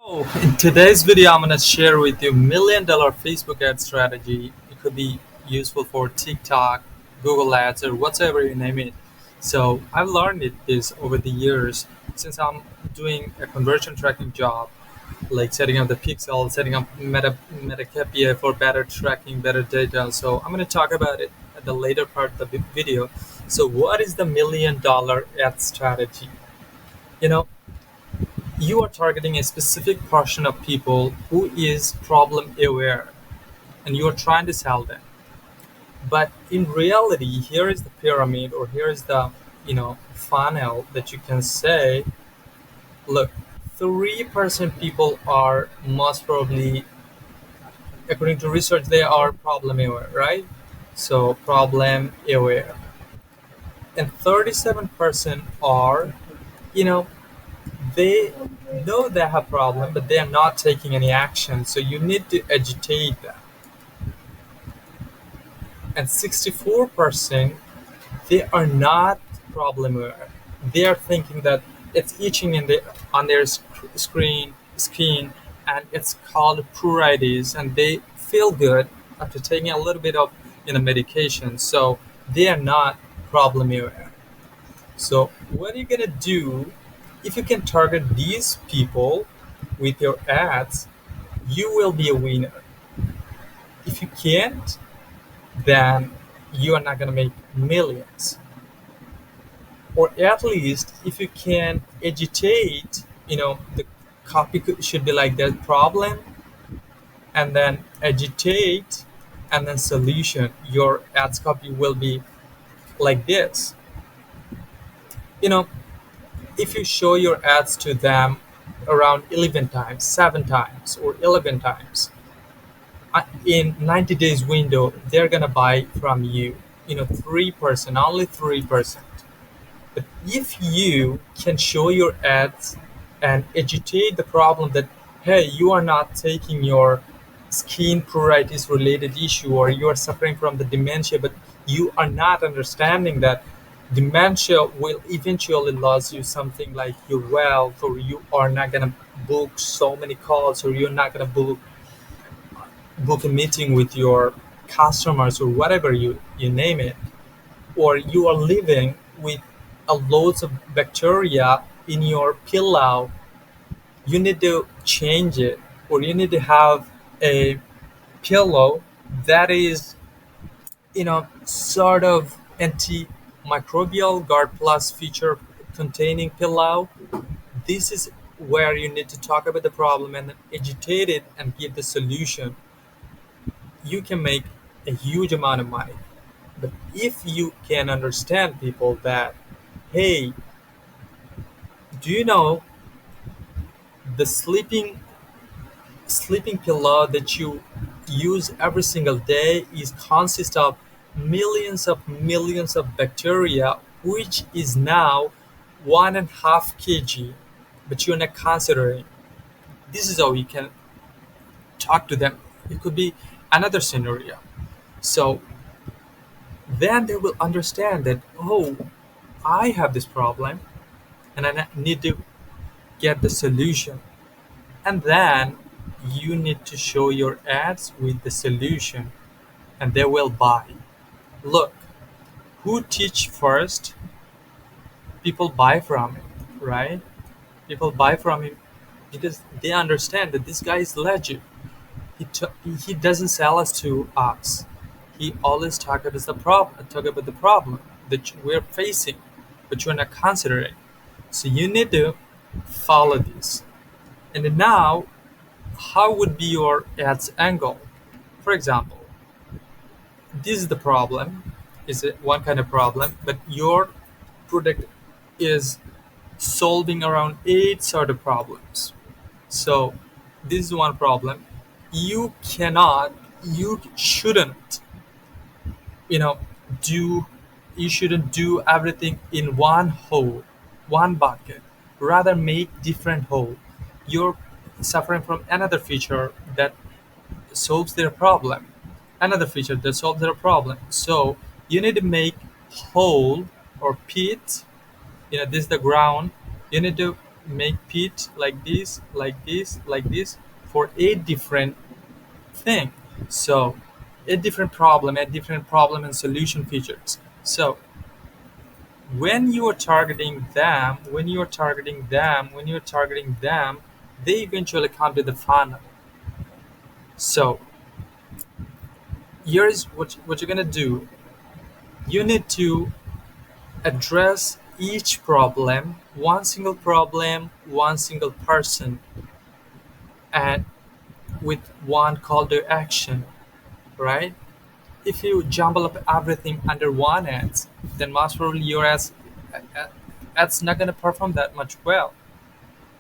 In today's video, I'm going to share with you $1 million Facebook ad strategy. It could be useful for TikTok, Google Ads, or whatever you name it. So I've learned this over the years since I'm doing a conversion tracking job, like setting up the pixel, setting up Meta KPI for better tracking, better data. So I'm going to talk about it at the later part of the video. So what is the $1 million ad strategy? You know, you are targeting a specific portion of people who is problem aware and you are trying to sell them. But in reality, here is the pyramid, or here is the funnel that you can say, look, 3% people are most probably, according to research, they are problem aware, right? So problem aware. And 37% are, you know, they know they have a problem, but they are not taking any action. So you need to agitate them. And 64%, they are not problem aware. They are thinking that it's itching on their skin, and it's called pruritus, and they feel good after taking a little bit of medication. So they are not problem aware. So what are you gonna do if you can target these people with your ads? You will be a winner. If you can't, then you are not gonna make millions. Or at least if you can agitate, the copy should be like that: problem, and then agitate, and then solution. Your ads copy will be like this. You know, if you show your ads to them around 11 times, 7 times, or 11 times, in 90 days window, they're gonna buy from you. 3%, only 3%. But if you can show your ads and agitate the problem that, hey, you are not taking your skin pruritus related issue, or you are suffering from the dementia, but you are not understanding that dementia will eventually lose you something like your wealth, or you are not going to book so many calls, or you're not going to book a meeting with your customers, or whatever you name it, or you are living with a loads of bacteria in your pillow. You need to change it, or you need to have a pillow that is, sort of antimicrobial guard plus feature containing pillow. This is where you need to talk about the problem and then agitate it and give the solution. You can make a huge amount of money. But if you can understand people that, hey, do you know the sleeping pillow that you use every single day is consists of millions of bacteria, which is now 1.5 kg, but you're not considering. This is how you can talk to them. It could be another scenario. So then they will understand that, oh, I have this problem and I need to get the solution. And then you need to show your ads with the solution, and they will buy. Look, who teach first, people buy from him, right? People buy from him because they understand that this guy is legit. He doesn't sell us to us. He always talk about the problem that we're facing, but you're not considering. So you need to follow this. And then now, how would be your ads angle? For example, this is the problem, is it one kind of problem, but your product is solving around 8 sort of problems. So this is one problem. You shouldn't, you know, do, you shouldn't do everything in one hole, one bucket. Rather make different hole. You're suffering from another feature that solves their problem, another feature that solves their problem. So you need to make hole or pit. This is the ground. You need to make pitch like this, like this, like this for eight different thing. So a different problem and solution features. So when you're targeting them, they eventually come to the funnel. So here's what you're gonna do. You need to address each problem, one single person, and with one call to action, right? If you jumble up everything under one ad, then most probably your ads not gonna perform that much well.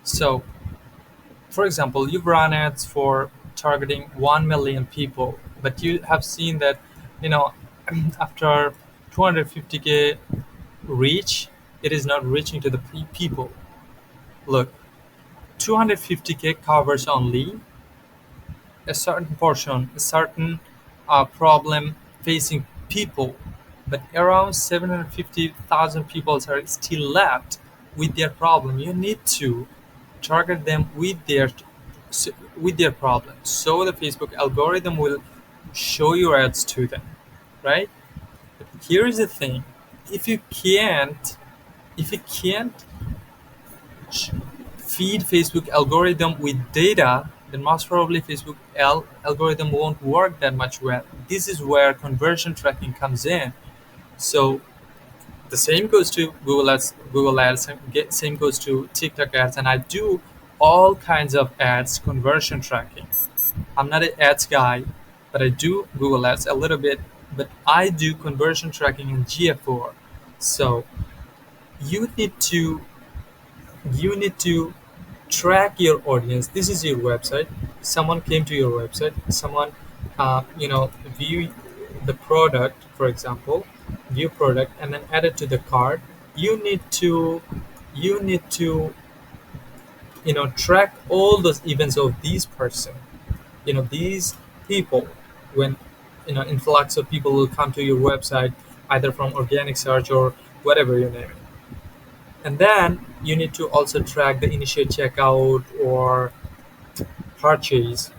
So, for example, you've run ads for targeting 1 million people, but you have seen that, you know, after 250K reach, it is not reaching to the people. Look, 250K covers only a certain portion, a certain problem facing people, but around 750,000 people are still left with their problem. You need to target them with their problem, so the Facebook algorithm will show your ads to them, right? But here is the thing: if you can't, if you can't feed Facebook algorithm with data, then most probably Facebook algorithm won't work that much well. This is where conversion tracking comes in. So the same goes to Google Ads, same goes to TikTok ads, and I do all kinds of ads conversion tracking. I'm not an ads guy, but I do Google Ads a little bit, but I do conversion tracking in GA4. So you need to you need to track your audience. This is your website. Someone came to your website. Someone, view the product, for example, view product, and then add it to the cart. You need to, you need to, track all those events of these person. These people, when influx of people will come to your website, either from organic search or whatever you name it. And then you need to also track the initial checkout or purchase.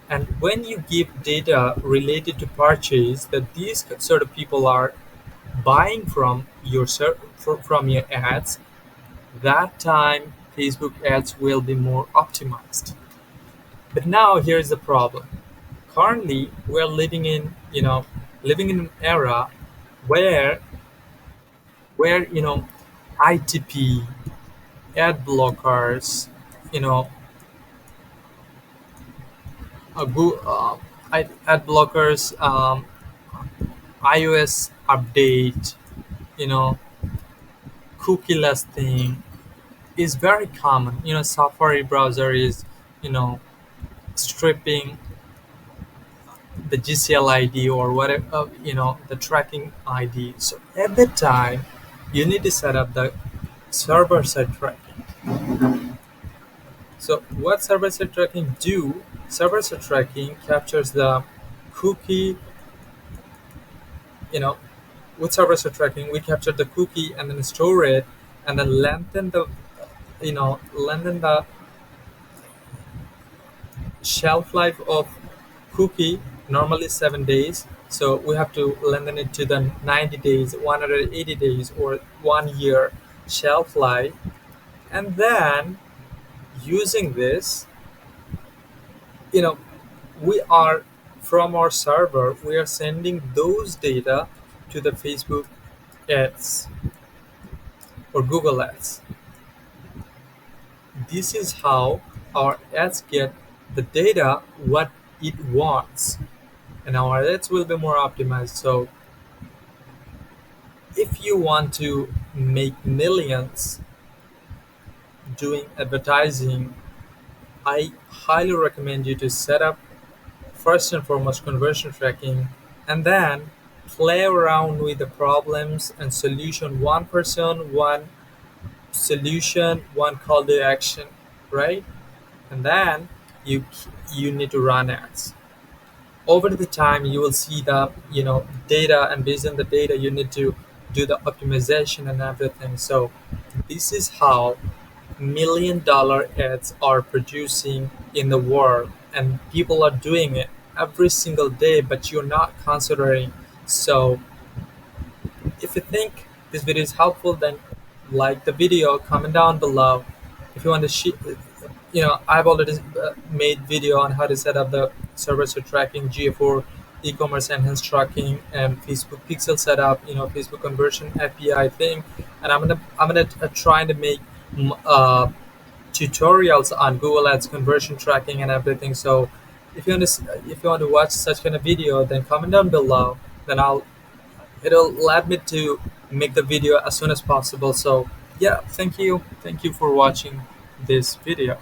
And when you give data related to purchase that these sort of people are buying from from your ads, that time Facebook ads will be more optimized. But now here's the problem. Currently, we're living in an era where ITP, ad blockers, you know, ad blockers, iOS update, you know, cookieless thing is very common. Safari browser is, you know, stripping the GCL ID or whatever, the tracking ID. So at that time, you need to set up the server-side tracking. So what server-side tracking do? Server-side tracking captures the cookie, you know, with server-side tracking, we capture the cookie and then store it and then lengthen the shelf life of cookie, normally 7 days. So we have to lengthen it to the 90 days, 180 days, or 1 year shelf life. And then using this, you know, we are from our server, we are sending those data to the Facebook ads or Google ads. This is how our ads get the data what it wants, and our ads will be more optimized. So if you want to make millions doing advertising, I highly recommend you to set up first and foremost conversion tracking, and then play around with the problems and solution. One person, one solution, one call to action, right? And then you need to run ads. Over the time, you will see the data, and based on the data, you need to do the optimization and everything. So this is how million-dollar ads are producing in the world, and people are doing it every single day, but you're not considering. So if you think this video is helpful, then like the video, comment down below. If you want to I've already made video on how to set up the server for tracking GA4 e-commerce enhanced tracking and Facebook pixel setup, Facebook conversion API thing. And I'm gonna try to make tutorials on Google Ads conversion tracking and everything. So if you want to watch such kind of video, then comment down below. Then it'll let me to make the video as soon as possible. So yeah, thank you for watching this video.